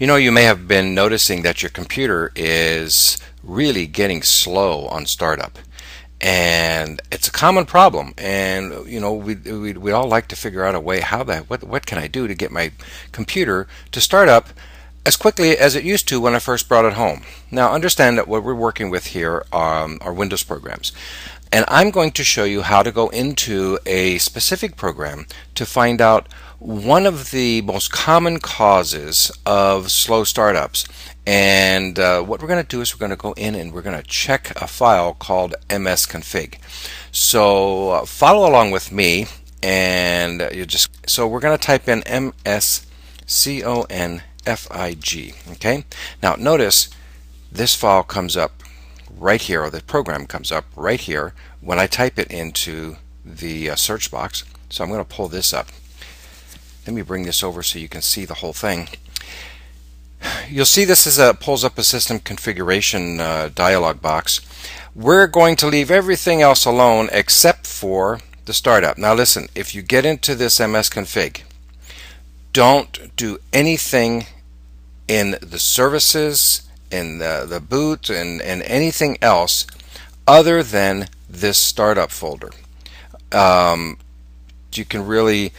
You may have been noticing that your computer is really getting slow on startup. And it's a common problem. And we all like to figure out a way what can I do to get my computer to start up as quickly as it used to when I first brought it home. Now understand that what we're working with here are Windows programs. And I'm going to show you how to go into a specific program to find out one of the most common causes of slow startups. And what we're going to do is we're going to go in and we're going to check a file called msconfig. So follow along with me, and so we're going to type in msconfig. Okay. Now notice this file comes up right here, or the program comes up right here when I type it into the search box. So I'm going to pull this up. Let me bring this over so you can see the whole thing. You'll see this pulls up a system configuration dialog box. We're going to leave everything else alone except for the startup. Now listen, if you get into this msconfig, don't do anything in the services, in the boot, and anything else other than this startup folder. You can really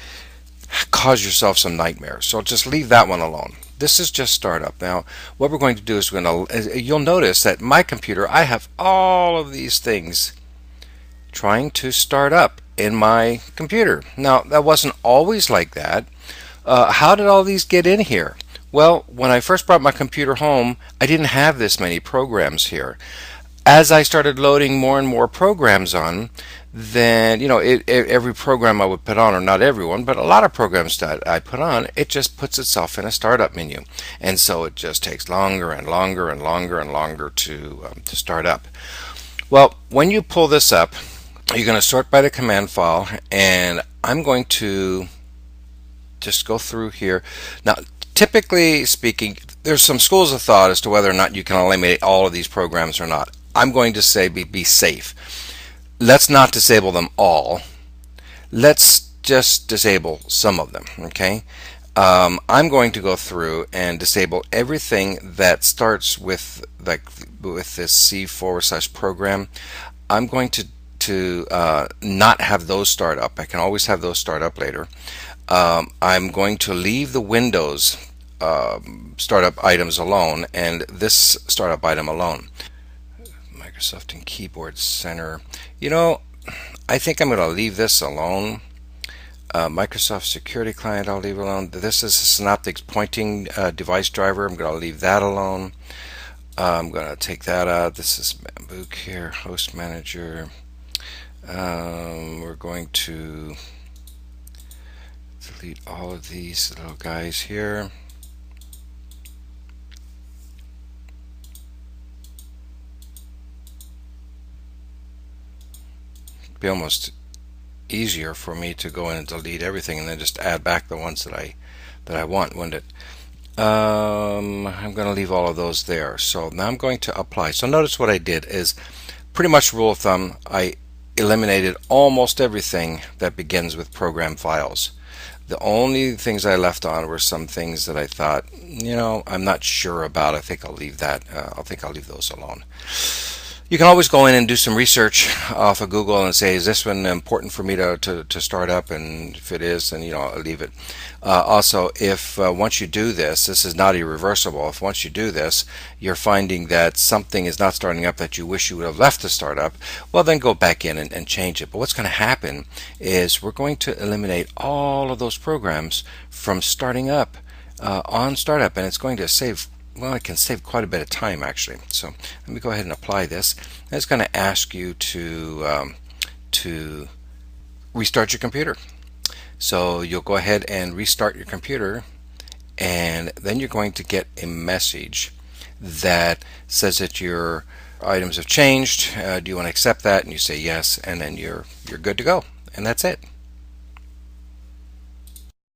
cause yourself some nightmares. So just leave that one alone. This is just startup. Now, what we're going to do is you'll notice that my computer, I have all of these things trying to start up in my computer. Now, that wasn't always like that. How did all these get in here? Well, when I first brought my computer home, I didn't have this many programs here. As I started loading more and more programs on, then every program I would put on, or not everyone, but a lot of programs that I put on, it just puts itself in a startup menu, and so it just takes longer and longer and longer and longer to start up. Well, when you pull this up, you're going to sort by the command file, and I'm going to just go through here. Now, typically speaking, there's some schools of thought as to whether or not you can eliminate all of these programs or not. I'm going to say be safe. Let's not disable them all. Let's just disable some of them. Okay. I'm going to go through and disable everything that starts with this C/program. I'm going to not have those start up. I can always have those start up later. I'm going to leave the Windows startup items alone, and this startup item alone. Microsoft and Keyboard Center. I think I'm going to leave this alone. Microsoft Security Client, I'll leave alone. This is a Synaptics pointing device driver. I'm going to leave that alone. I'm going to take that out. This is Bambook here, Host Manager. We're going to delete all of these little guys here. Be almost easier for me to go in and delete everything and then just add back the ones that I want, wouldn't it? I'm going to leave all of those there. So now I'm going to apply. So notice what I did is pretty much rule of thumb, I eliminated almost everything that begins with program files. The only things I left on were some things that I thought, I'm not sure about. I think I'll leave that. I think I'll leave those alone. You can always go in and do some research off of Google and say, is this one important for me to start up? And if it is, then I'll leave it. Also, if once you do this is not irreversible. If once you do this, you're finding that something is not starting up that you wish you would have left to start up, well, then go back in and change it. But what's going to happen is we're going to eliminate all of those programs from starting up on startup, and it's going to save. Well, it can save quite a bit of time actually. So let me go ahead and apply this. And it's going to ask you to restart your computer. So you'll go ahead and restart your computer, and then you're going to get a message that says that your items have changed. Do you want to accept that? And you say yes, and then you're good to go. And that's it.